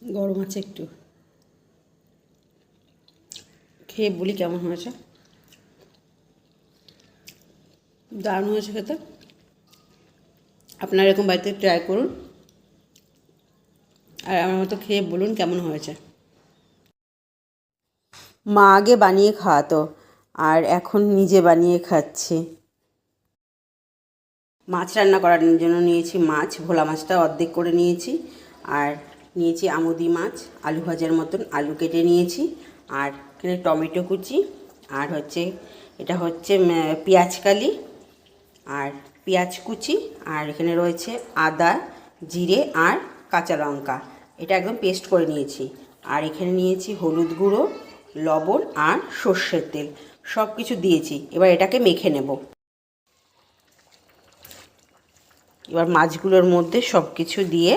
গরম আছে একটু, খেয়ে বলি কেমন হয়েছে। দারুণ হয়েছে খেতে। আপনারা এরকম বাড়িতে ট্রাই করুন, আর আমার মতো খেয়ে বলুন কেমন হয়েছে। মা আগে বানিয়ে খাওয়াতো, আর এখন নিজে বানিয়ে খাচ্ছি। মাছ রান্না করার জন্য নিয়েছি মাছ, ভোলা মাছটা অর্ধেক করে নিয়েছি, আর নিয়েছি আমুদি মাছ, আলু ভাজার মতন আলু কেটে নিয়েছি, আর এখানে টমেটো কুচি, আর এটা হচ্ছে পেঁয়াজ কালি, আর পেঁয়াজ কুচি, আর এখানে রয়েছে আদা, জিরে আর কাঁচা লঙ্কা। এটা একদম পেস্ট করে নিয়েছি। আর এখানে নিয়েছি হলুদ গুঁড়ো, লবণ আর সর্ষের তেল, সব কিছু দিয়েছি। এবার এটাকে মেখে নেব। এবার মাছগুলোর মধ্যে সব কিছু দিয়ে